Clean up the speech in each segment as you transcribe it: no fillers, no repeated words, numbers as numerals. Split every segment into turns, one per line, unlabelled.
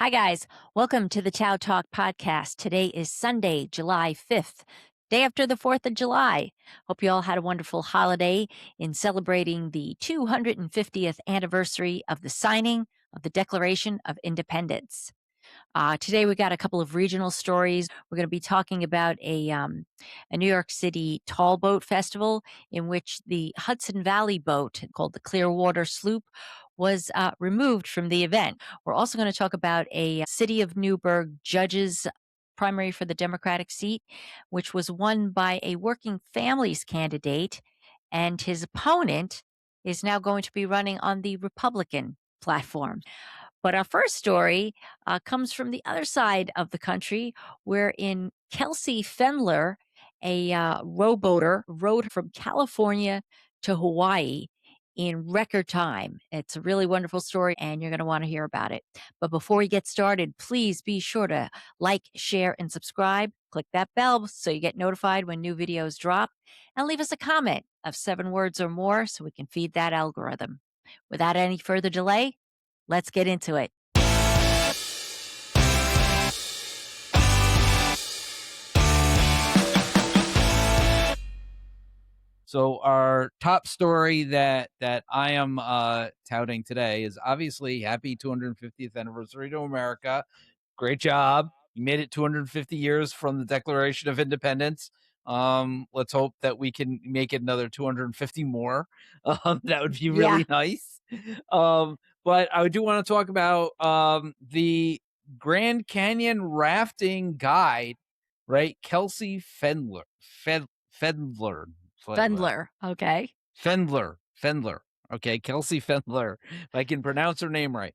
Hi, guys. Welcome to the TOWTalk Podcast. Today is Sunday, July 5th, day after the 4th of July. Hope you all had a wonderful holiday in celebrating the 250th anniversary of the signing of the Declaration of Independence. Today, we got a couple of regional stories. We're going to be talking about a New York City tall boat festival in which the Hudson Valley boat called the Clearwater Sloop was removed from the event. We're also going to talk about a city of Newburgh judges primary for the Democratic seat, which was won by a working families candidate, and his opponent is now going to be running on the Republican platform. But our first story comes from the other side of the country, wherein Kelsey Pfendler, a rowboater, rowed from California to Hawaii in record time. It's a really wonderful story, and you're going to want to hear about it. But before we get started, please be sure to like, share, and subscribe. Click that bell so you get notified when new videos drop, and leave us a comment of 7 words or more so we can feed that algorithm. Without any further delay, let's get into it.
So our top story that I am touting today is obviously happy 250th anniversary to America. Great job. You made it 250 years from the Declaration of Independence. Let's hope that we can make it another 250 more. That would be
Yeah.
really nice. But I do want to talk about the Grand Canyon rafting guide, right? Kelsey Pfendler. Pfendler.
Pfendler. Okay.
Pfendler. Okay, Kelsey Pfendler, if I can pronounce her name right.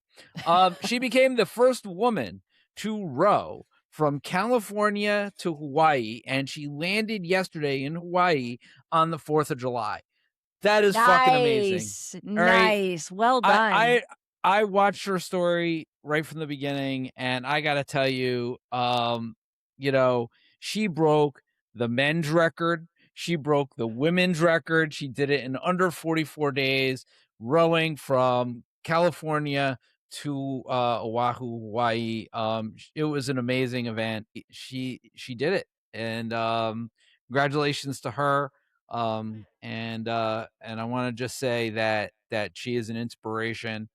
She became the first woman to row from California to Hawaii, and she landed yesterday in Hawaii on the 4th of July. That is fucking amazing.
Nice.
All right.
Nice. Well
I
done.
I I watched her story right from the beginning, and I gotta tell you, you know, she broke the men's record. She broke the women's record. She did it in under 44 days, rowing from California to Oahu, Hawaii. It was an amazing event. She did it, and congratulations to her. And I want to just say that she is an inspiration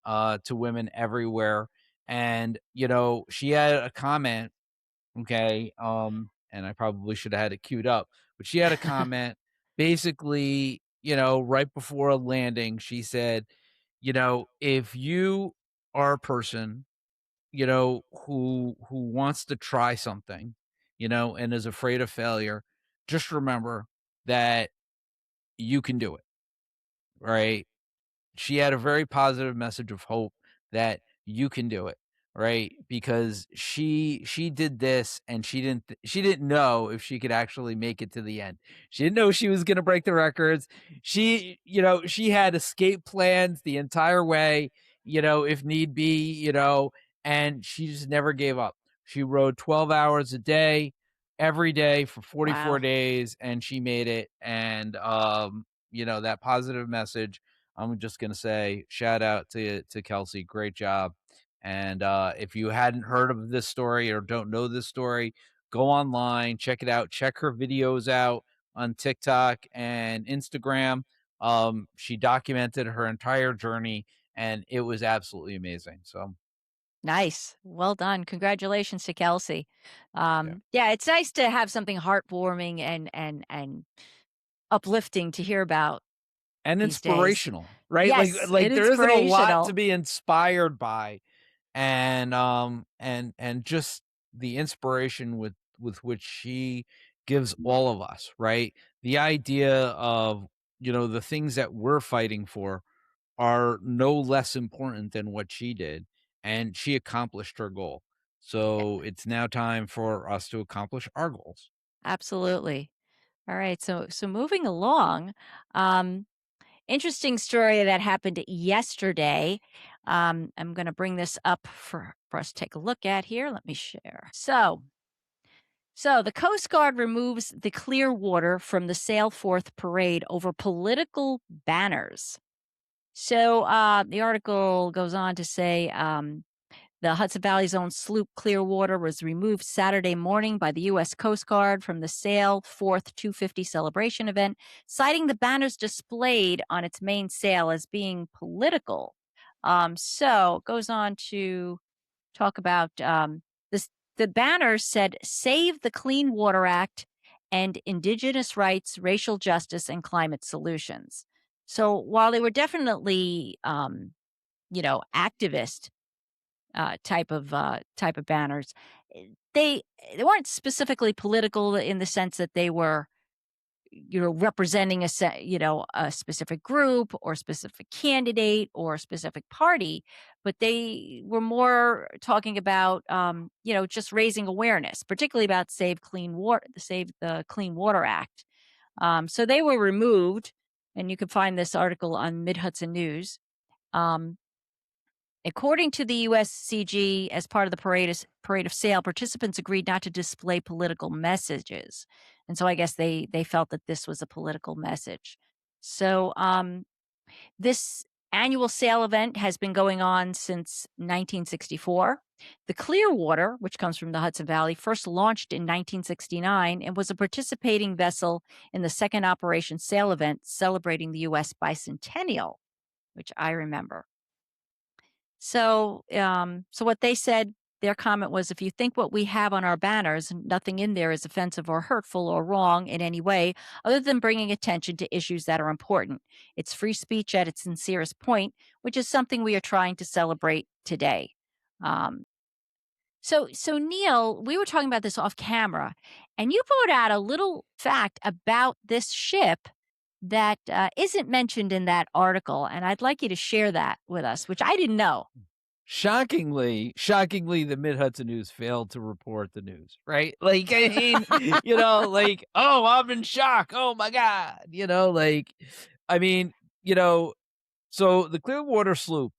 to women everywhere. And she had a comment, okay, and I probably should have had it queued up, but she had a comment basically, right before a landing. She said, if you are a person, who wants to try something, and is afraid of failure, just remember that you can do it, right? She had a very positive message of hope that you can do it, right? Because she did this, and she didn't know if she could actually make it to the end. She didn't know she was going to break the records. She had escape plans the entire way, if need be, and she just never gave up. She rode 12 hours a day every day for 44
Wow.
days, and she made it. And that positive message, I'm just gonna say shout out to Kelsey. Great job. And if you hadn't heard of this story or don't know this story, go online, check it out, check her videos out on TikTok and Instagram. She documented her entire journey, and it was absolutely amazing. So
Nice. Well done. Congratulations to Kelsey.
yeah.
Yeah, it's nice to have something heartwarming and uplifting to hear about
And
these days.
inspirational, right? Like
Yes,
like
and
there isn't a lot to
inspirational.
be inspired by. And just the inspiration with which she gives all of us, right? The idea of, the things that we're fighting for are no less important than what she did, and she accomplished her goal. So it's now time for us to accomplish our goals.
Absolutely. All right. So moving along, um, interesting story that happened yesterday. I'm going to bring this up for us to take a look at here. Let me share. So the Coast Guard removes the Clearwater from the Sail Forth parade over political banners. So the article goes on to say The Hudson Valley's own Sloop Clearwater was removed Saturday morning by the U.S. Coast Guard from the Sail 4th 250 celebration event, citing the banners displayed on its main sail as being political. So it goes on to talk about this. The banner said, "Save the Clean Water Act and Indigenous rights, racial justice, and climate solutions." So while they were definitely, activist type of banners, they they weren't specifically political in the sense that they were representing a specific group or specific candidate or specific party, but they were more talking about just raising awareness, particularly about Save the Clean Water Act. So they were removed, and you can find this article on Mid Hudson News. Um, According to the USCG, as part of the parade of sale, participants agreed not to display political messages, and so I guess they felt that this was a political message. So this annual sale event has been going on since 1964. The Clearwater, which comes from the Hudson Valley, first launched in 1969 and was a participating vessel in the second Operation Sale event celebrating the U.S. bicentennial, which I remember. So what they said, their comment was, if you think what we have on our banners, nothing in there is offensive or hurtful or wrong in any way, other than bringing attention to issues that are important. It's free speech at its sincerest point, which is something we are trying to celebrate today. Um, so Neil, we were talking about this off camera, and you brought out a little fact about this ship that isn't mentioned in that article, and I'd like you to share that with us, which I didn't know.
Shockingly, the Mid Hudson News failed to report the news, right? Like, I mean, oh, I'm in shock. Oh my God. I mean, so the Clearwater sloop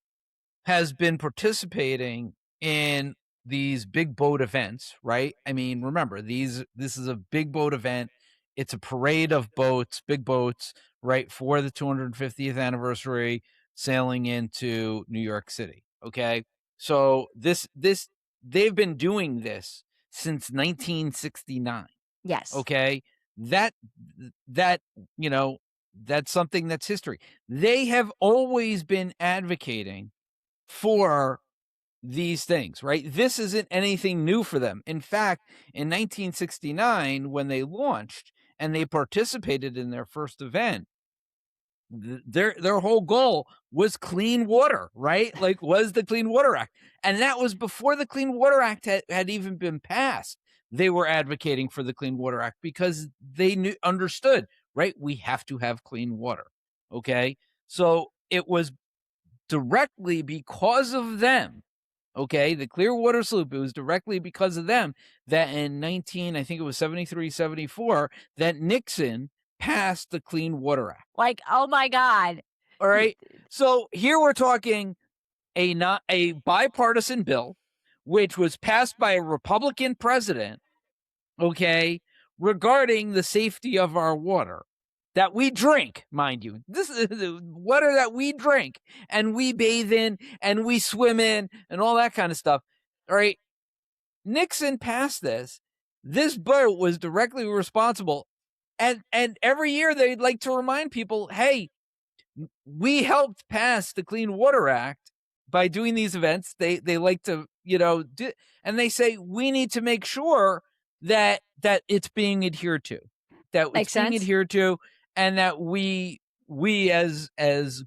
has been participating in these big boat events, right? I mean, remember, this is a big boat event. It's a parade of boats, big boats, right, for the 250th anniversary sailing into New York City. Okay. So they've been doing this since 1969.
Yes.
Okay. That, that, that's something that's history. They have always been advocating for these things, right? This isn't anything new for them. In fact, in 1969, when they launched and they participated in their first event, their whole goal was clean water, right? Like, was the Clean Water Act. And that was before the Clean Water Act had even been passed. They were advocating for the Clean Water Act because they understood, right? We have to have clean water. Okay. So it was directly because of them, okay, the Clearwater sloop, it was directly because of them that in I think it was 73, 74, that Nixon passed the Clean Water Act.
Like, oh my God.
All right. So here we're talking not a bipartisan bill, which was passed by a Republican president, okay, regarding the safety of our water that we drink, mind you. This is the water that we drink and we bathe in and we swim in and all that kind of stuff. All right. Nixon passed this. This boat was directly responsible. And every year they'd like to remind people, hey, we helped pass the Clean Water Act by doing these events. They like to, and they say we need to make sure that it's being adhered to, that
Makes
it's being
sense.
adhered to, and that we as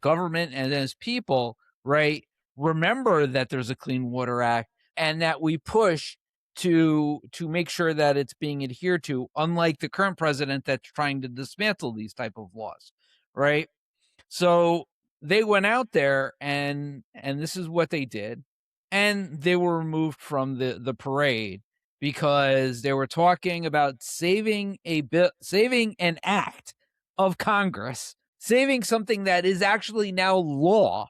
government and as people, right, remember that there's a Clean Water Act and that we push to make sure that it's being adhered to, unlike the current president that's trying to dismantle these type of laws, right? So they went out there and this is what they did. And they were removed from the parade because they were talking about saving an act of Congress, saving something that is actually now law,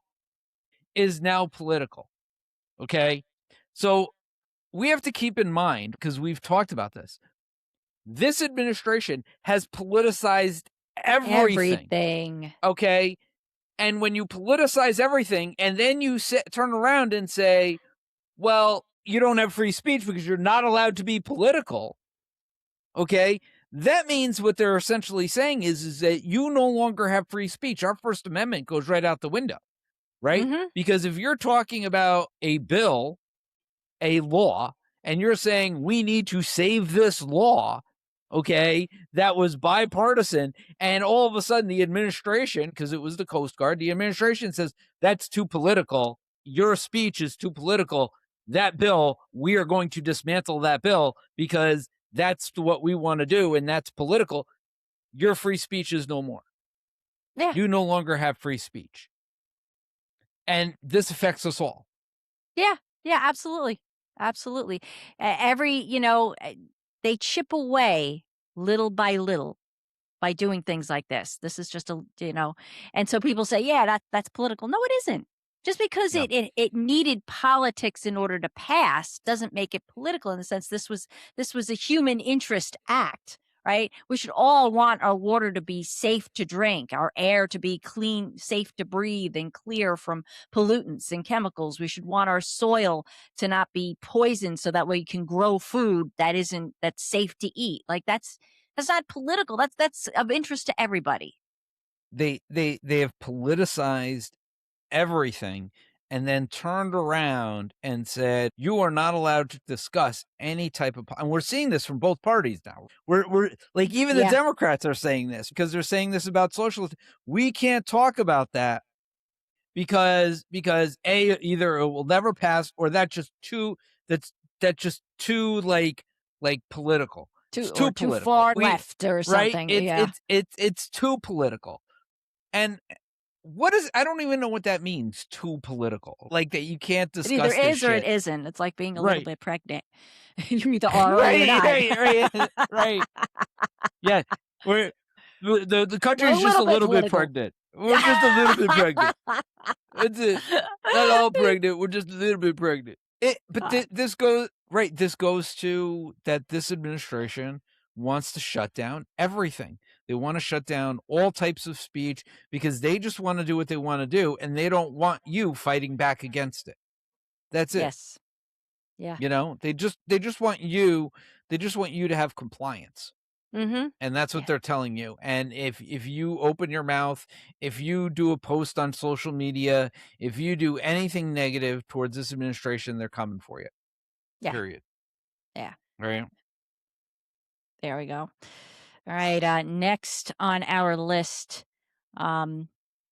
is now political. Okay. So we have to keep in mind, because we've talked about this administration has politicized everything. Okay. And when you politicize everything and then you turn around and say, well, you don't have free speech because you're not allowed to be political. Okay. That means what they're essentially saying is that you no longer have free speech. Our First Amendment goes right out the window, right?
Mhm.
Because if you're talking about a bill, a law, and you're saying we need to save this law, okay, that was bipartisan, and all of a sudden the administration, because it was the Coast Guard, the administration says that's too political. Your speech is too political. That bill, we are going to dismantle that bill because that's what we want to do, and that's political. Your free speech is no more.
Yeah.
You no longer have free speech. And this affects us all.
Yeah. Yeah, absolutely. Absolutely. Every, they chip away little by little by doing things like this. This is just and so people say, "Yeah, that's political." No, it isn't. Just because
Yeah.
it needed politics in order to pass doesn't make it political in the sense this was a human interest act, right? We should all want our water to be safe to drink, our air to be clean, safe to breathe and clear from pollutants and chemicals. We should want our soil to not be poisoned so that we can grow food that's safe to eat. Like that's not political. That's of interest to everybody.
They have politicized everything and then turned around and said you are not allowed to discuss any type of and we're seeing this from both parties now. We're like even the
Yeah.
Democrats are saying this because they're saying this about socialism. We can't talk about that because either it will never pass or that's just too like political. It's too
Too
political.
far left or
Right?
something.
It's
Yeah.
it's it's it's too political. And what is I don't even know what that means, too political. Like that you can't
It either
discuss this
is or it
shit.
isn't. It's like being a little
Right.
bit pregnant. You either are or you're
Right,
not.
right. Right. Yeah. We're the
We're a
country's just
little
a
bit
little bit
political.
pregnant. We're just a little bit pregnant. That's it. Not all pregnant. We're just a little bit pregnant. But
Uh,
this goes to that this administration wants to shut down everything. They want to shut down all types of speech because they just want to do what they want to do and they don't want you fighting back against it. That's it.
yes. Yeah.
They just want you to have compliance.
Mhm.
And that's what
Yeah.
they're telling you. And if you open your mouth, if you do a post on social media, if you do anything negative towards this administration, they're coming for you.
Yeah.
Period.
Yeah.
Right?
There we go. All right. Next on our list um,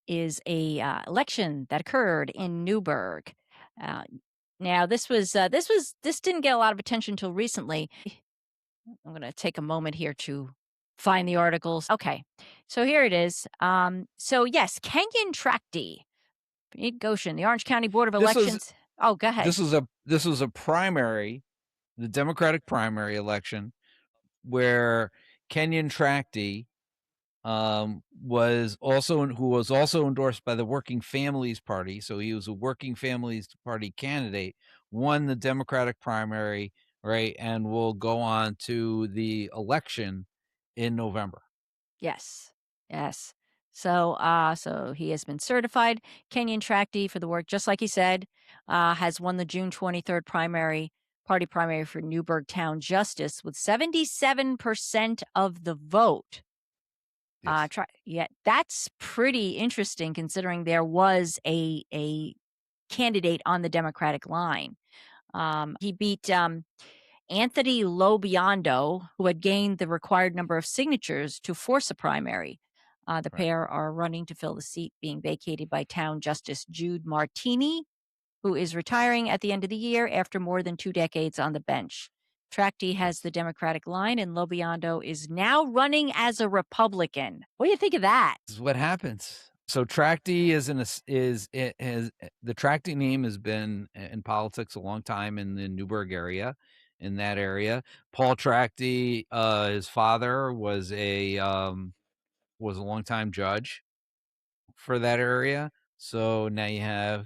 is a election that occurred in Newburgh. Uh, now, this didn't get a lot of attention until recently. I'm going to take a moment here to find the articles. Okay, so here it is. So yes, Kenyon Tracty, Goshen, the Orange County Board of
This was
Elections. Oh, go ahead.
this was a primary, the Democratic primary election where Kenyon Tracty who was also endorsed by the Working Families Party. So he was a Working Families Party candidate, won the Democratic primary, right, and will go on to the election in November.
Yes. Yes. So he has been certified. Kenyon Tracty for the work, just like he said, has won the June 23rd party primary for Newburgh Town Justice with 77% of the vote.
Yes.
That's pretty interesting considering there was a candidate on the Democratic line. He beat Anthony Lobiondo, who had gained the required number of signatures to force a primary. The
Right.
pair are running to fill the seat being vacated by Town Justice Jude Martini, who is retiring at the end of the year after more than 2 decades on the bench. Tracty has
Yes.
the Democratic line, and Lobiondo is now running as a Republican. What do you think of that?
This is what happens. So Tracty the Tracty name has been in politics a long time in the Newburgh area, in that area. Paul Tracty, his father was a longtime judge for that area. So now you have,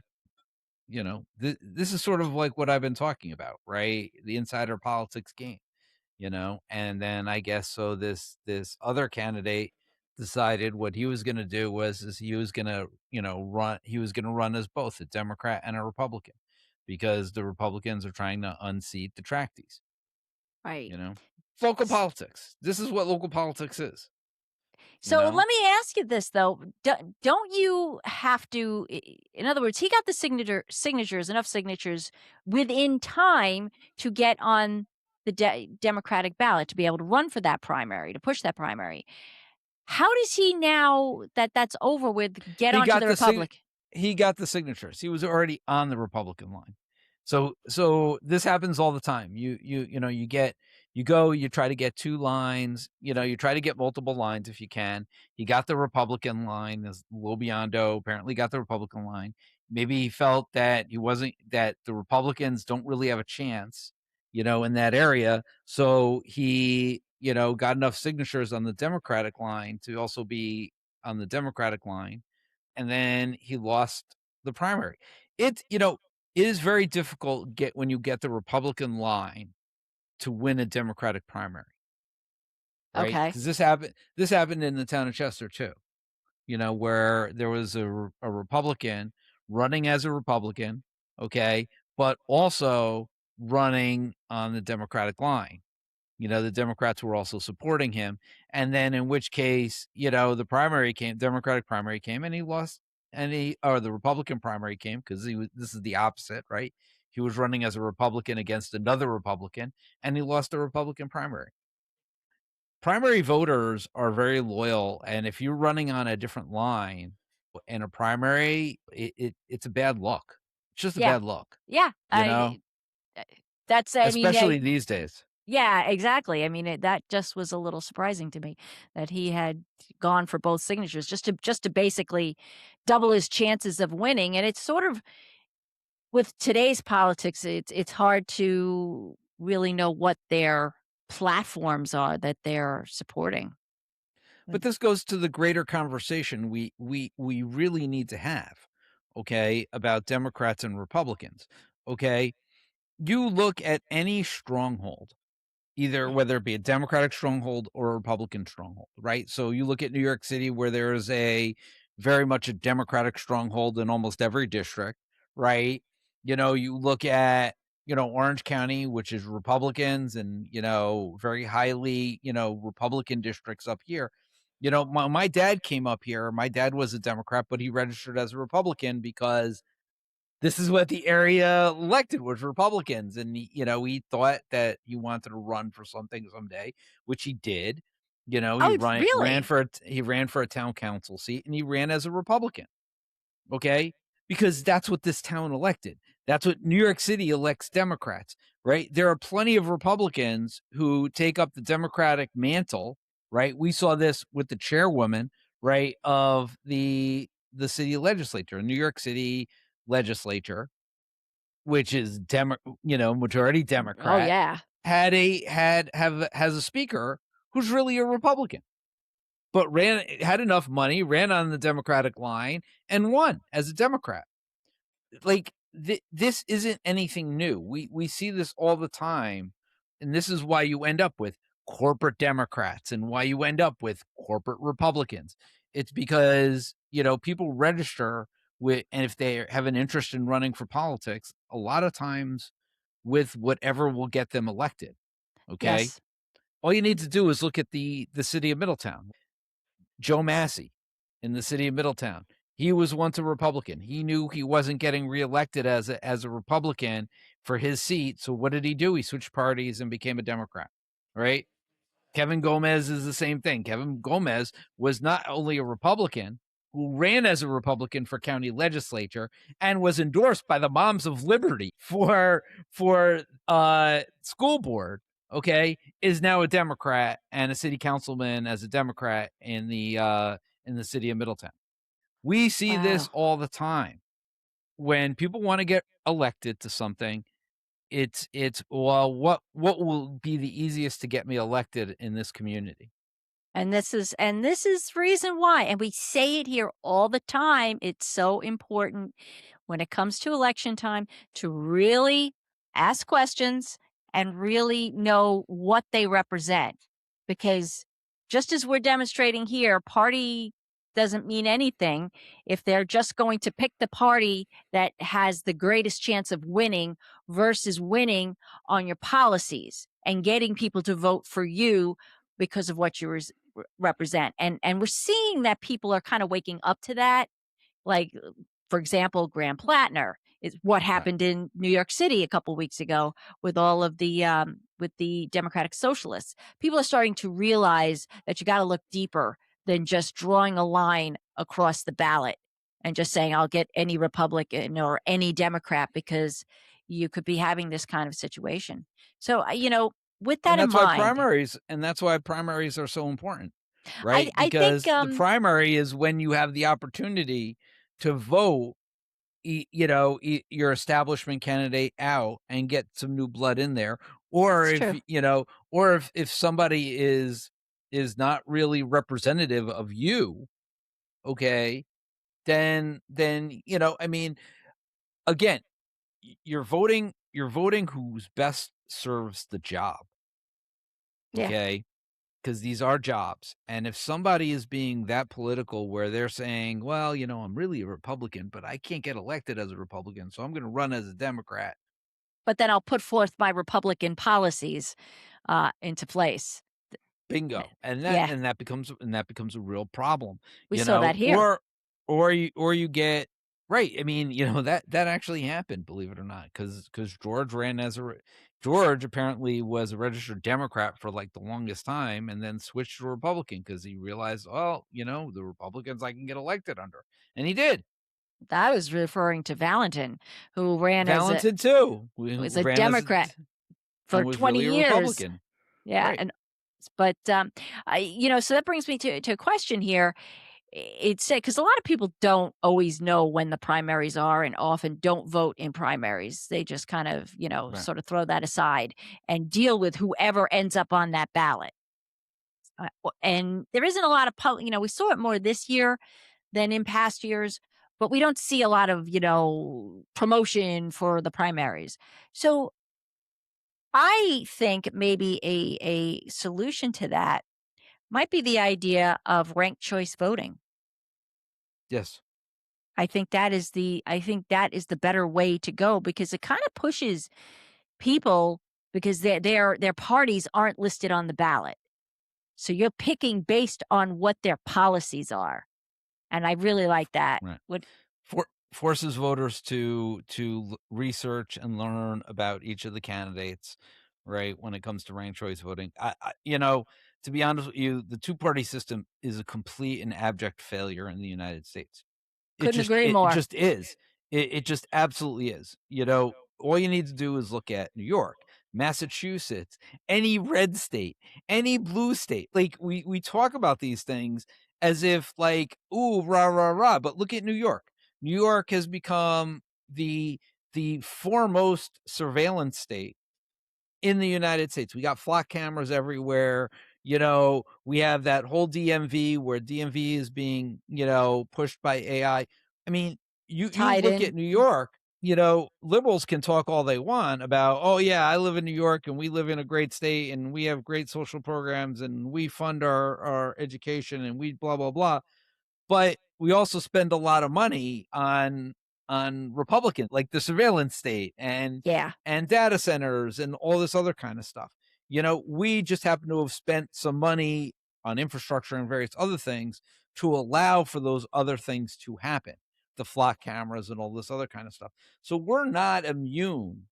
this is sort of like what I've been talking about, right? The insider politics game, and then I guess so this other candidate decided what he was going to do was he was going to run as both a Democrat and a Republican. because the Republicans are trying to unseat the tracties,
Right.
you know? Local
S-
politics. This is what local politics is, you
So
know?
let me ask you this though: don't you have to? In other words, he got the enough signatures within time to get on the Democratic ballot to be able to run for that primary, to push that primary. How does he now that that's over with get
He
onto
got
the
the sig
Republic?
he got the signatures. He was already on the Republican line. So this happens all the time. You go, you try to get 2 lines, you try to get multiple lines if you can. He got the Republican line, as Lobiondo apparently got the Republican line. Maybe he felt that the Republicans don't really have a chance, in that area. So he, got enough signatures on the Democratic line to also be on the Democratic line, and then he lost the primary. It is very difficult when you get the Republican line to win a Democratic primary, right?
Okay.
Because this happened in the town of Chester too, where there was a Republican running as a Republican, okay, but also running on the Democratic line. The Democrats were also supporting him. And then in which case, Democratic primary came, and he lost, or the Republican primary came, because this is the opposite, right? He was running as a Republican against another Republican, and he lost the Republican primary. Primary voters are very loyal. And if you're running on a different line in a primary, it's a bad luck. It's just a
Yeah.
bad luck,
Yeah. Uh, that's. I mean,
especially these days.
yeah, exactly. I mean, that just was a little surprising to me that he had gone for both signatures just to basically double his chances of winning. And it's sort of with today's politics, it's hard to really know what their platforms are that they're supporting.
But this goes to the greater conversation we really need to have, okay, about Democrats and Republicans. Okay. You look at any stronghold, either whether it be a Democratic stronghold or a Republican stronghold, right? So you look at New York City, where there is a very much a Democratic stronghold in almost every district, right? You look at, Orange County, which is Republicans, and, very highly, Republican districts up here. My dad came up here. My dad was a Democrat, but he registered as a Republican because this is what the area elected was, Republicans. And, he thought that he wanted to run for something someday, which he did.
Oh, really?
He ran for a town council seat, and he ran as a Republican. Okay. Because that's what this town elected. That's what New York City elects Democrats, right? There are plenty of Republicans who take up the Democratic mantle, right? We saw this with the chairwoman, right, of the city legislature, New York City legislature, which is majority
Oh,
Democrat,
yeah.
has a speaker who's really a Republican, but had enough money, ran on the Democratic line, and won as a Democrat. Like, this isn't anything new. We see this all the time, and this is why you end up with corporate Democrats and why you end up with corporate Republicans. It's because, people register with, and if they have an interest in running for politics, a lot of times with whatever will get them elected. Okay.
Yes.
All you need to do is look at the city of Middletown. Joe Massey in the city of Middletown. He was once a Republican. He knew he wasn't getting reelected as a Republican for his seat. So what did he do? He switched parties and became a Democrat, right? Kevin Gomez is the same thing. Kevin Gomez was not only a Republican who ran as a Republican for county legislature and was endorsed by the Moms of Liberty for school board, okay, is now a Democrat and a city councilman as a Democrat in the city of Middletown. We see this
Wow.
all the time. When people want to get elected to something, it's well, what will be the easiest to get me elected in this community?
And this is reason why, and we say it here all the time. It's so important when it comes to election time to really ask questions and really know what they represent. Because just as we're demonstrating here, party doesn't mean anything if they're just going to pick the party that has the greatest chance of winning versus winning on your policies and getting people to vote for you because of what you represent. And we're seeing that people are kind of waking up to that. Like, for example, Graham Plattner is what
Right.
happened in New York City a couple weeks ago with all of the with the Democratic Socialists. People are starting to realize that you got to look deeper than just drawing a line across the ballot and just saying I'll get any Republican or any Democrat because you could be having this kind of situation. So, with that
And
in mind,
that's wwhy primaries are so important, right?
I think
Because the primary is when you have the opportunity to vote, your establishment candidate out and get some new blood in there. Or
it's
if,
true.
if somebody is not really representative of you, okay, then, I mean, again, you're voting who's best serves the job,
Yeah.
okay? Because these are jobs. And if somebody is being that political where they're saying, well, I'm really a Republican, but I can't get elected as a Republican, so I'm going to run as a Democrat.
But then I'll put forth my Republican policies into place.
Bingo. And that
Yeah,
and that becomes a real problem,
we saw that here.
or you get right. I mean, that actually happened, believe it or not, because George ran as George apparently was a registered Democrat for like the longest time and then switched to Republican because he realized, oh, the Republicans I can get elected under. And he did.
I was referring to Valentin, who ran as a
Valentin too,
was
who
a
ran as a
Democrat
and
for
was
20
really a
years.
Republican.
Yeah,
Right.
and but, so that brings me to a question here. It's because a lot of people don't always know when the primaries are and often don't vote in primaries. They just kind of,
Right.
sort of throw that aside and deal with whoever ends up on that ballot. And there isn't a lot of we saw it more this year than in past years, but we don't see a lot of, promotion for the primaries. So I think maybe a solution to that might be the idea of ranked choice voting.
Yes.
I think that is the better way to go because it kind of pushes people because their parties aren't listed on the ballot. So you're picking based on what their policies are. And I really like that.
Right.
What
Forces voters to research and learn about each of the candidates, right? When it comes to ranked choice voting, to be honest with you, the two-party system is a complete and abject failure in the United States. It
couldn't
just
agree
it
more.
just is. It just absolutely is. All you need to do is look at New York, Massachusetts, any red state, any blue state. Like we talk about these things as if like, ooh, rah, rah, rah. But look at New York. New York has become the foremost surveillance state in the United States. We got flock cameras everywhere. We have that whole DMV where DMV is being, pushed by AI. I mean, you
Tied
look at
in.
New York, liberals can talk all they want about, oh yeah, I live in New York and we live in a great state and we have great social programs and we fund our education and we blah blah blah. But we also spend a lot of money on Republican, like the surveillance state
Yeah.
and data centers and all this other kind of stuff. We just happen to have spent some money on infrastructure and various other things to allow for those other things to happen, the flock cameras and all this other kind of stuff. So we're not immune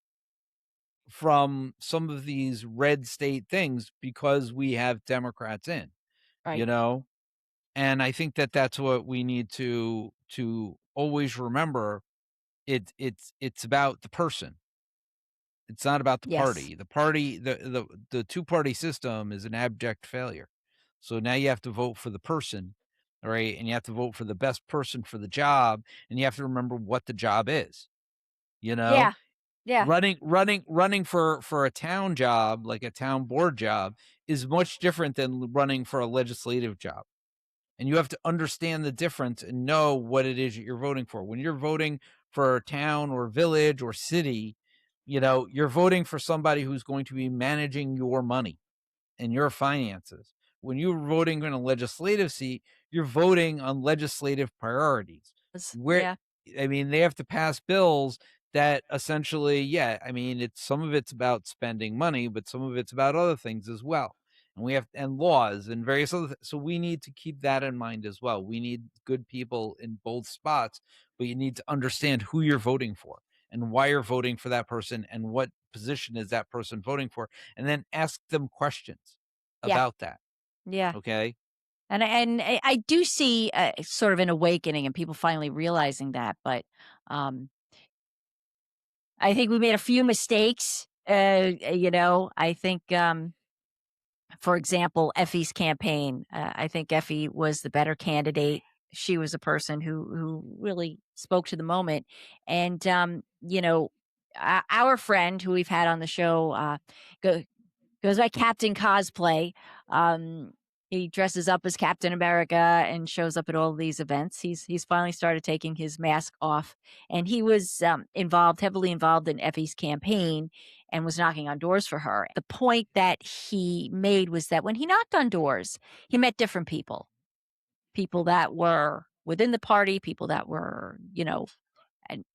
from some of these red state things because we have Democrats in, you
Right.
know? And I think that that's what we need to always remember. It's about the person. It's not about the
Yes.
party. The party, the two-party system is an abject failure. So now you have to vote for the person, all right? And you have to vote for the best person for the job, and you have to remember what the job is. You know,
Yeah. Yeah.
running for a town job, like a town board job, is much different than running for a legislative job. And you have to understand the difference and know what it is that you're voting for. When you're voting for a town or village or city, you're voting for somebody who's going to be managing your money and your finances when you're voting in a legislative seat, you're voting on legislative priorities. Where
Yeah.
I mean, they have to pass bills that essentially, yeah, I mean, it's some of it's about spending money, but some of it's about other things as well. And we have and laws and various other so we need to keep that in mind as well. We need good people in both spots, but you need to understand who you're voting for and why you're voting for that person and what position is that person voting for, and then ask them questions
Yeah.
about that.
Yeah.
Okay.
And I do see sort of an awakening and people finally realizing that, but um, I think we made a few mistakes. I think, for example, Effie's campaign. I think Effie was the better candidate. She was a person who really spoke to the moment, and our friend who we've had on the show, go, goes by Captain Cosplay. Um, he dresses up as Captain America and shows up at all these events. He's finally started taking his mask off, and he was heavily involved in Effie's campaign, and was knocking on doors for her. The point that he made was that when he knocked on doors, he met different people that were within the party, people that were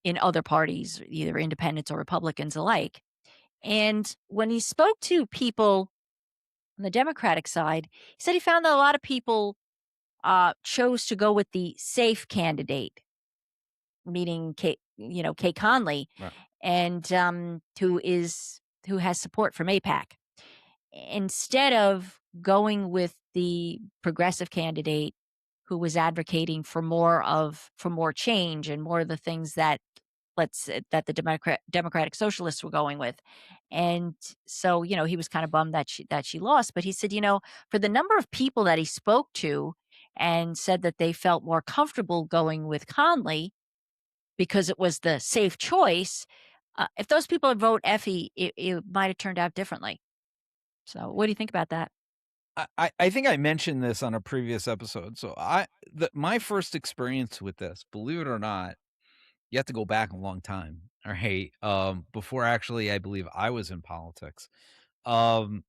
in other parties, either independents or Republicans alike. And when he spoke to people on the Democratic side, he said he found that a lot of people chose to go with the safe candidate, meaning Kay Conley,
Right.
and who has support from APAC, instead of going with the progressive candidate who was advocating for more change and more of the things that that the Democratic Socialists were going with. And so, he was kind of bummed that she lost, but he said, for the number of people that he spoke to and said that they felt more comfortable going with Conley because it was the safe choice, if those people had voted Effie, it might have turned out differently. So, what do you think about that?
I think I mentioned this on a previous episode. So my first experience with this, believe it or not, you have to go back a long time. All right. Before actually I believe I was in politics. Um,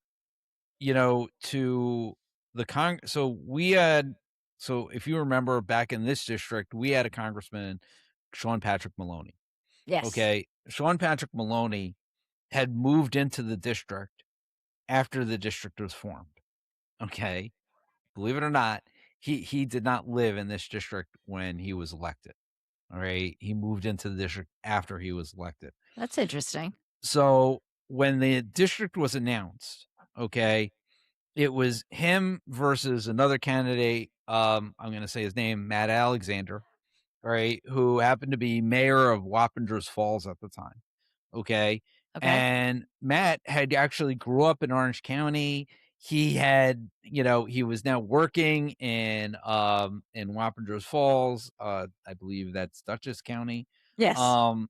to the so we had so if you remember back in this district, we had a congressman, Sean Patrick Maloney.
Yes.
Okay. Sean Patrick Maloney had moved into the district after the district was formed. Okay. Believe it or not, he did not live in this district when he was elected. All right. He moved into the district after he was elected.
That's interesting.
So when the district was announced, okay, it was him versus another candidate. I'm going to say his name, Matt Alexander, right, who happened to be mayor of Wappingers Falls at the time. Okay.
Okay.
And Matt had actually grew up in Orange County. He had, he was now working in Wappingers Falls. I believe that's Dutchess County.
Yes.
Um,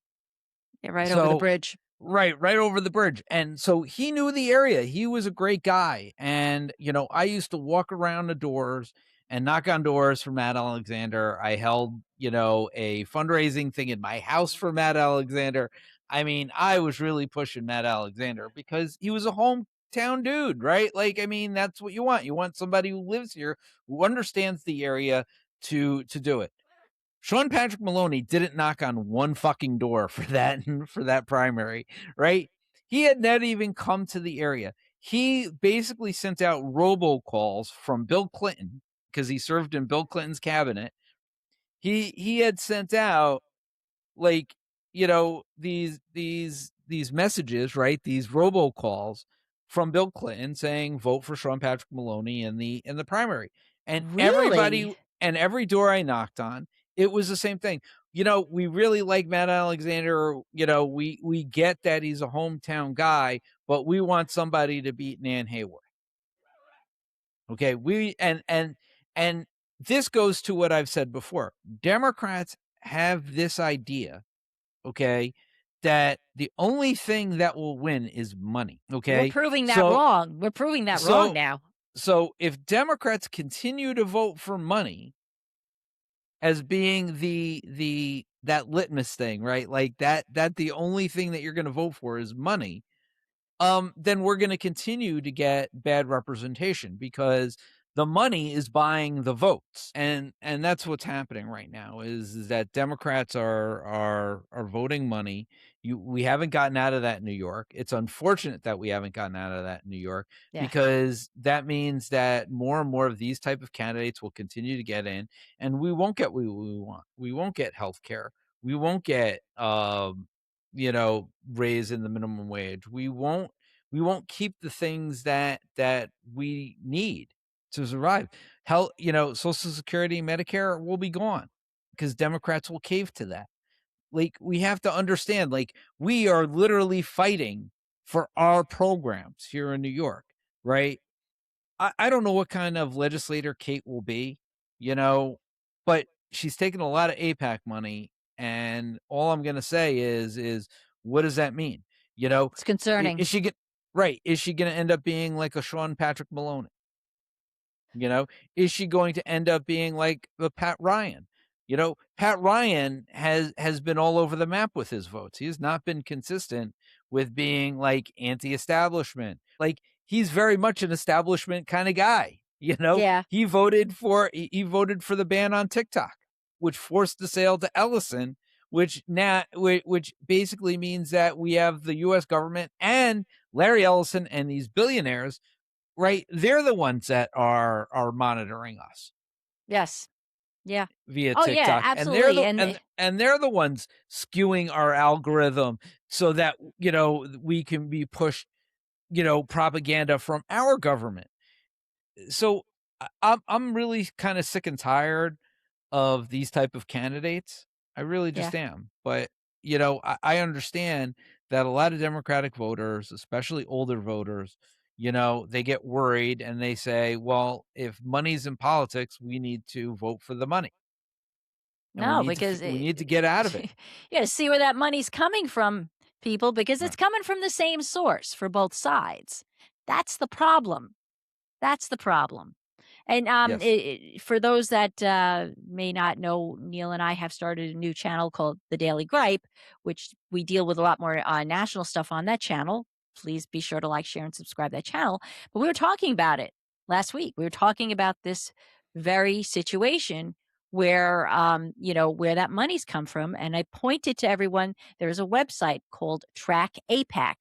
Yeah, right over the
so
bridge.
right over the bridge. And so he knew the area. He was a great guy. And, I used to walk around the doors and knock on doors for Matt Alexander. I held, a fundraising thing in my house for Matt Alexander. I mean, I was really pushing Matt Alexander because he was a hometown dude, right? Like, I mean, that's what you want. You want somebody who lives here, who understands the area to do it. Sean Patrick Maloney didn't knock on one fucking door for that for that primary, right? He had not even come to the area. He basically sent out robocalls from Bill Clinton because he served in Bill Clinton's cabinet. He had sent out like these messages, right? These robocalls from Bill Clinton saying vote for Sean Patrick Maloney in the primary. And
Really?
every door I knocked on, it was the same thing. We really like Matt Alexander. We get that he's a hometown guy, but we want somebody to beat Nan Hayworth. Okay, and this goes to what I've said before. Democrats have this idea, okay, that the only thing that will win is money.
We're
Okay.
proving that
So
wrong. We're proving that wrong
so
now.
so if Democrats continue to vote for money as being the that litmus thing, right? Like that the only thing that you're going to vote for is money, then we're going to continue to get bad representation because the money is buying the votes, and that's what's happening right now is that Democrats are voting money. We haven't gotten out of that in New York. It's unfortunate that we haven't gotten out of that in New York
Yeah.
because that means that more and more of these type of candidates will continue to get in, and we won't get what we want. We won't get health care. We won't get raise in the minimum wage. We won't keep the things that we need to survive. Health, Social Security, Medicare will be gone because Democrats will cave to that. Like, we have to understand, like, we are literally fighting for our programs here in New York, right? I don't know what kind of legislator Kate will be, but she's taken a lot of APAC money, and all I'm gonna say is what does that mean? You know,
It's
I
concerning.
is she get right, is she gonna end up being like a Sean Patrick Maloney? You know, is she going to end up being like the Pat Ryan? Pat Ryan has been all over the map with his votes. He has not been consistent with being like anti-establishment. Like, he's very much an establishment kind of guy.
Yeah.
He voted for the ban on TikTok, which forced the sale to Ellison, which basically means that we have the US government and Larry Ellison and these billionaires, right? They're the ones that are monitoring us
Yes. Yeah.
via
Oh, yeah,
TikTok, and they're
absolutely,
the
and
and they're the ones skewing our algorithm so that we can be pushed propaganda from our government. So I'm really kind of sick and tired of these type of candidates. I really
yeah.
just am. But I understand that a lot of Democratic voters, especially older voters, they get worried and they say, well, if money's in politics, we need to vote for the money, and we
No,
need to
because
we need to get out of it.
you gotta see where that money's coming from, people, because it's
Right.
coming from the same source for both sides. That's the problem. That's the problem. And,
Yes.
for those that, may not know, Neil and I have started a new channel called The Daily Gripe, which we deal with a lot more, national stuff on that channel. Please be sure to like, share, and subscribe that channel. But we were talking about it last week. We were talking about this very situation where, where that money's come from. And I pointed to everyone, there's a website called Track APAC.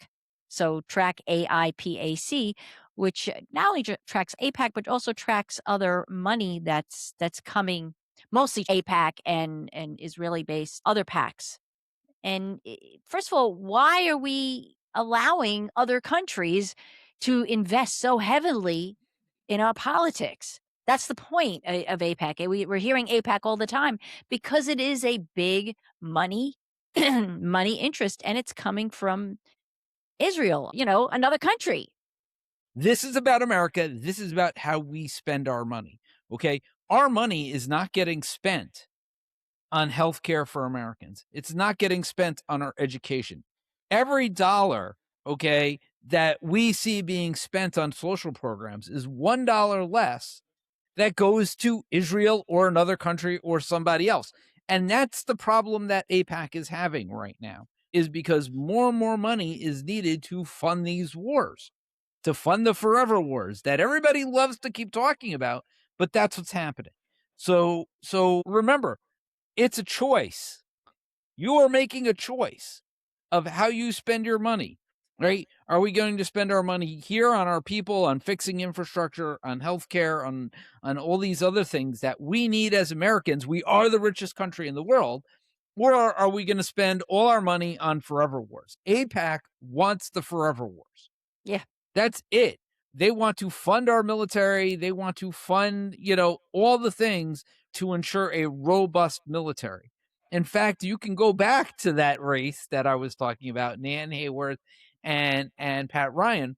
So Track AIPAC, which not only tracks APAC but also tracks other money that's coming, mostly APAC and Israeli based other PACs. And first of all, why are we allowing other countries to invest so heavily in our politics? That's the point of APAC. And we're hearing APAC all the time because it is a big money money interest, and it's coming from Israel, another country.
This is about America. This is about how we spend our money. Okay? Our money is not getting spent on healthcare for Americans. It's not getting spent on our education. Every dollar, okay, that we see being spent on social programs is $1 less that goes to Israel or another country or somebody else. And that's the problem that APAC is having right now, is because more and more money is needed to fund these wars, to fund the forever wars that everybody loves to keep talking about, but that's what's happening. So remember, it's a choice. You are making a choice of how you spend your money, right? Are we going to spend our money here on our people, on fixing infrastructure, on healthcare, on all these other things that we need as Americans? We are the richest country in the world. Or are we going to spend all our money on forever wars? APAC wants the forever wars.
Yeah.
That's it. They want to fund our military. They want to fund, all the things to ensure a robust military. In fact, you can go back to that race that I was talking about, Nan Hayworth and Pat Ryan.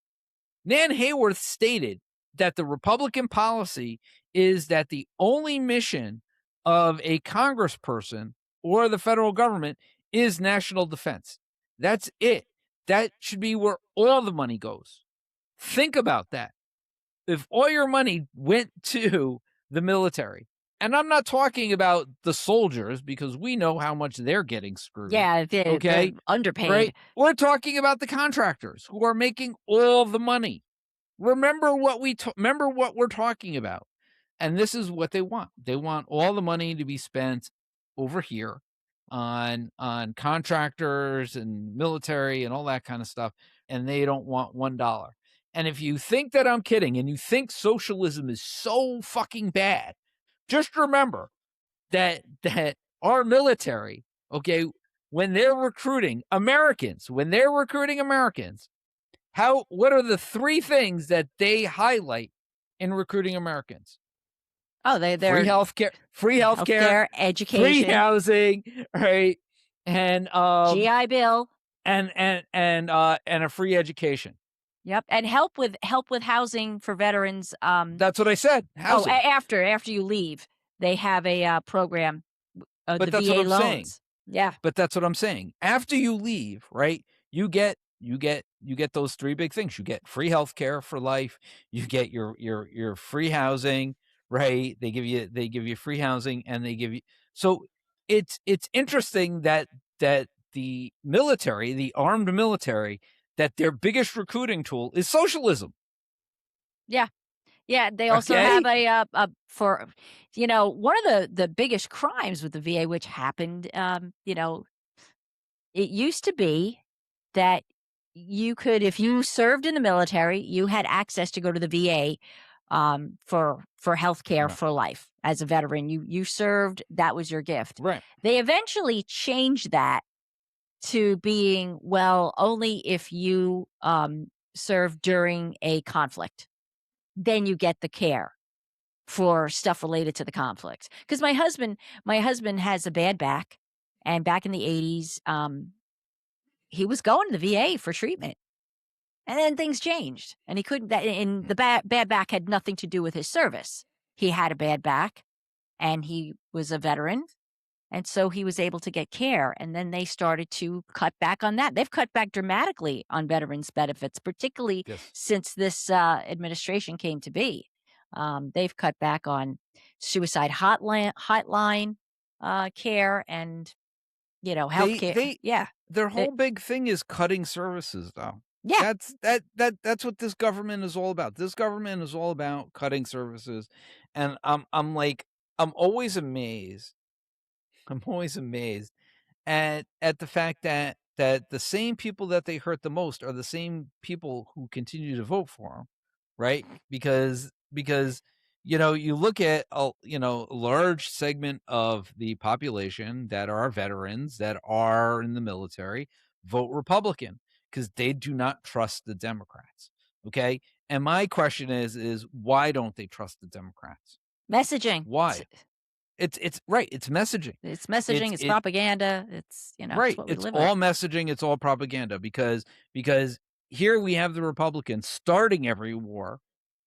Nan Hayworth stated that the Republican policy is that the only mission of a congressperson or the federal government is national defense. That's it. That should be where all the money goes. Think about that. If all your money went to the military, And I'm not talking about the soldiers because we know how much they're getting screwed.
Yeah, they're
Okay.
underpaid.
Right. We're talking about the contractors who are making all the money. Remember what remember what we're talking about. And this is what they want. They want all the money to be spent over here on contractors and military and all that kind of stuff, and they don't want $1. And if you think that I'm kidding and you think socialism is so fucking bad, just remember that our military, okay, when they're recruiting Americans, what are the three things that they highlight in recruiting Americans?
Oh,
Free
they're
healthcare,
healthcare,
free
education,
housing, right? And
GI Bill.
and a free education.
Yep, and help with housing for veterans.
That's what I said.
Oh,
Housing.
after you leave, they have a program,
But
the
that's what
VA
I'm saying.
loans. Yeah,
But that's what I'm saying. After you leave, right? You get those three big things. You get free healthcare for life. You get your free housing, right? They give you free housing, and they give you. So it's interesting that the military, the armed military, that their biggest recruiting tool is socialism.
yeah, yeah. They also have
Okay.
a for, one of the biggest crimes with the VA, which happened. It used to be that you could, if you served in the military, you had access to go to the VA for health care
Right.
for life as a veteran. You served, that was your gift.
Right.
They eventually changed that to being, well, only if you serve during a conflict, then you get the care for stuff related to the conflict. Because my husband has a bad back, and back in the 80s, he was going to the VA for treatment, and then things changed, and he couldn't. And the bad back had nothing to do with his service. He had a bad back, and he was a veteran, and so he was able to get care. And then they started to cut back on that. They've cut back dramatically on veterans benefits, particularly
Yes.
since this administration came to be. They've cut back on suicide hotline care, and health
They
care.
they
Yeah.
their
It-
whole big thing is cutting services, though.
yeah.
That's what this government is all about. This government is all about cutting services, and I'm like I'm always amazed. I'm always amazed at the fact that the same people that they hurt the most are the same people who continue to vote for them, right? Because you look at a large segment of the population that are veterans that are in the military vote Republican because they do not trust the Democrats. Okay, and my question is why don't they trust the Democrats?
Messaging.
Why? It's right. It's messaging.
It's messaging,
It's
it's
it
propaganda, it's
Right.
what we
It's
live with.
all messaging, it's all propaganda because here we have the Republicans starting every war,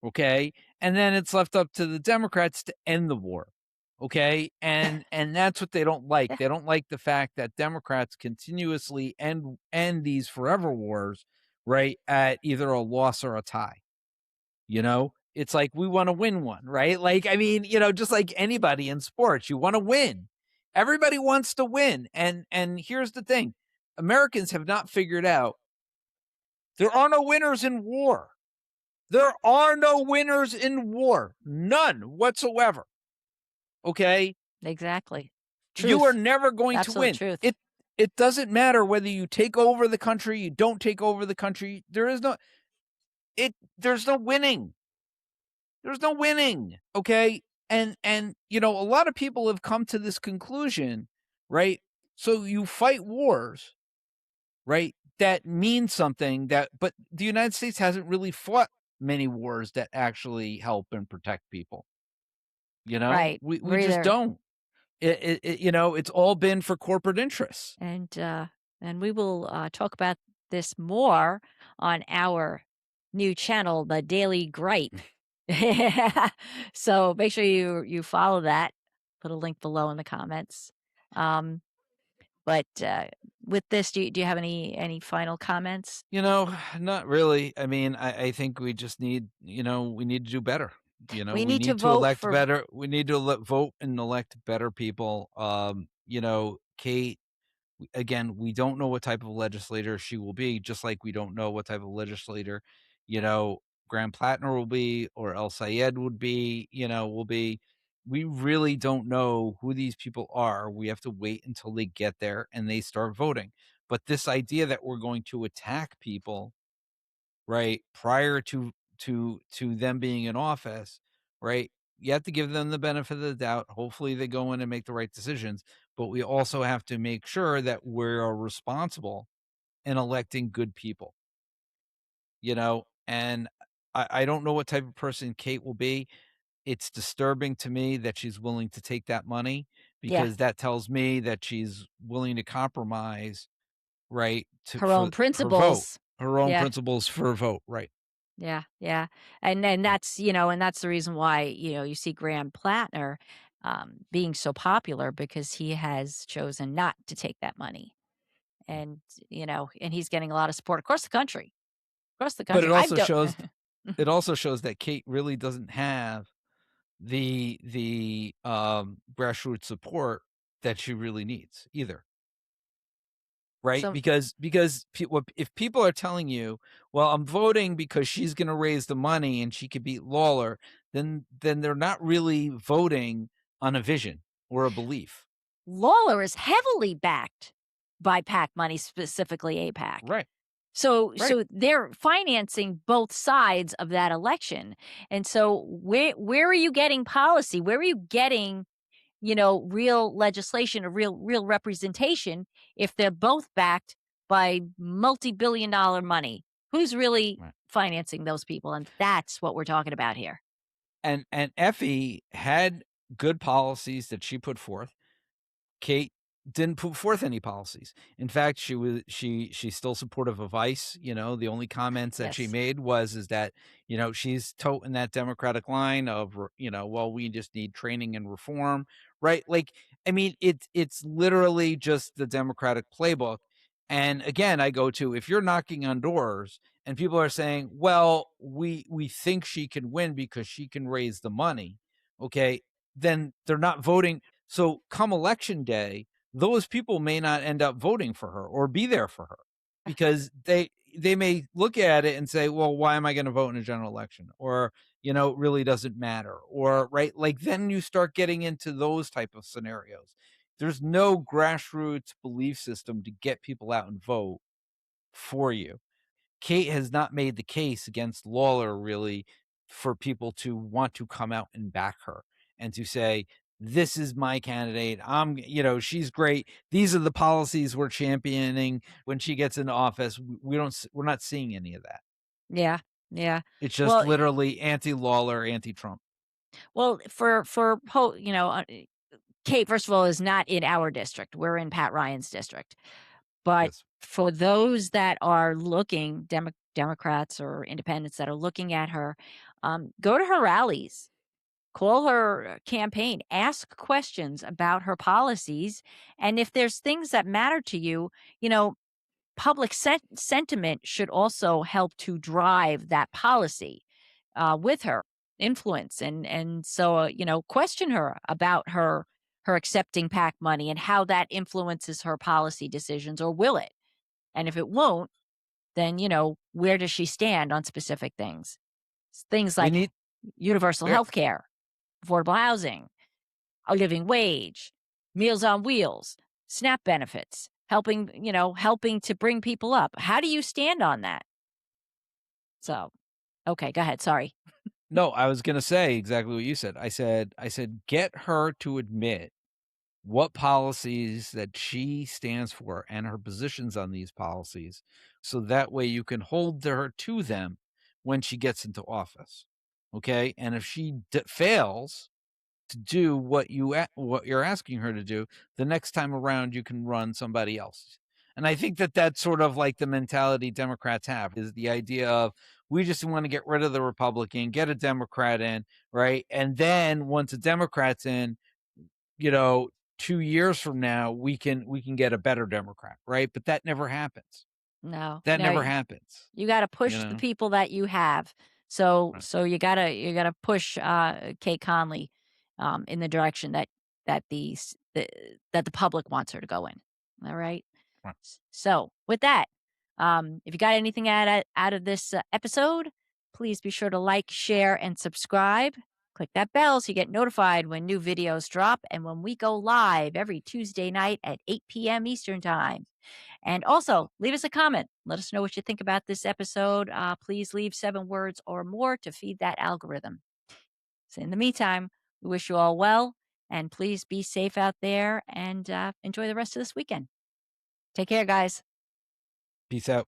okay? And then it's left up to the Democrats to end the war. Okay? And that's what they don't like.
Yeah,
They don't like the fact that Democrats continuously end these forever wars, right, at either a loss or a tie. It's like we want to win one, right? Like, I mean, just like anybody in sports, you want to win. Everybody wants to win. And here's the thing. Americans have not figured out there are no winners in war. There are no winners in war. None whatsoever. Okay?
exactly.
You are
Truth.
never going to
Absolute
win.
truth.
It doesn't matter whether you take over the country, you don't take over the country. There's no winning. There's no winning, okay? And a lot of people have come to this conclusion, right? So you fight wars, right? That means something but the United States hasn't really fought many wars that actually help and protect people.
Right.
We
We're
just
either
don't. It's all been for corporate interests.
and we will talk about this more on our new channel, The Daily Gripe. So make sure you follow that. Put a link below in the comments. Um, but with this, do you have any final comments?
Not really. I mean, I think we just need to do better.
We
We
need to
need to
vote
elect
for
better. We need to vote and elect better people. Kate, again, we don't know what type of legislator she will be, just like we don't know what type of legislator, you know, Graham Plattner will be or El Sayed would be, will be. We really don't know who these people are. We have to wait until they get there and they start voting. But this idea that we're going to attack people, right, prior to them being in office, right? You have to give them the benefit of the doubt. Hopefully they go in and make the right decisions, but we also have to make sure that we're responsible in electing good people, and I don't know what type of person Kate will be. It's disturbing to me that she's willing to take that money
yeah,
because that tells me that she's willing to compromise, right,
her
for
own
her vote,
principles.
her own
Yeah.
principles for a vote, right?
Yeah, yeah. And then
Yeah.
that's the reason why, you see Graham Plattner being so popular because he has chosen not to take that money. And, and he's getting a lot of support across the country. Across the
But
country. I've done
it also shows that Kate really doesn't have the grassroots support that she really needs either. Right?
so
Because if people are telling you, well, I'm voting because she's going to raise the money and she could beat Lawler, then they're not really voting on a vision or a belief.
Lawler is heavily backed by PAC money, specifically APAC.
Right.
So
Right.
so they're financing both sides of that election. And so where are you getting policy? Where are you getting, real legislation or real representation if they're both backed by multi-billion dollar money? Who's really
Right.
financing those people? And that's what we're talking about here.
And Effie had good policies that she put forth. Kate didn't put forth any policies. In fact, she's still supportive of ICE. The only comments that she
Yes.
made is that, she's toting that Democratic line of, well, we just need training and reform, right? Like, I mean, it's literally just the Democratic playbook. And again, I go to, if you're knocking on doors and people are saying, well, we think she can win because she can raise the money, okay, then they're not voting. So come election day, those people may not end up voting for her or be there for her because they may look at it and say, well, why am I going to vote in a general election? Or, it really doesn't matter. Or, right, like then you start getting into those type of scenarios. There's no grassroots belief system to get people out and vote for you. Kate has not made the case against Lawler really for people to want to come out and back her and to say, this is my candidate. She's great. These are the policies we're championing when she gets into office. We're not seeing any of that.
Yeah. Yeah.
It's just
Well,
literally anti-Lawler, anti-Trump.
Kate, first of all, is not in our district. We're in Pat Ryan's district. But
Yes.
for those that are looking, Democrats or independents that are looking at her, go to her rallies, call her campaign, ask questions about her policies. And if there's things that matter to you, public sentiment should also help to drive that policy with her influence. And so, question her about her accepting PAC money and how that influences her policy decisions, or will it? And if it won't, then, where does she stand on specific things? Things
We
like
need
universal
er,
health care, affordable housing, a living wage, Meals on Wheels, SNAP benefits, helping to bring people up. How do you stand on that? So, okay, go ahead. Sorry.
No, I was going to say exactly what you said. I said get her to admit what policies that she stands for and her positions on these policies, so that way you can hold her to them when she gets into office. Okay? And if she fails to do what you're asking her to do, the next time around you can run somebody else. And I think that that's sort of like the mentality Democrats have, is the idea of, we just want to get rid of the Republican, get a Democrat in, right? And then once a Democrat's in, you know, 2 years from now, we can get a better Democrat, right? But that never happens.
No,
That
no,
never happens,
you got to
you
push the
know?
people that you have
Right.
So you gotta push Kay Conley in the direction that the public wants her to go in. All right.
Right.
So with that, if you got anything out of this episode, please be sure to like, share, and subscribe. Click that bell so you get notified when new videos drop and when we go live every Tuesday night at 8 p.m. Eastern Time. And also, leave us a comment. Let us know what you think about this episode. Please leave 7 words or more to feed that algorithm. So, in the meantime, we wish you all well and please be safe out there and enjoy the rest of this weekend. Take care, guys.
Peace out.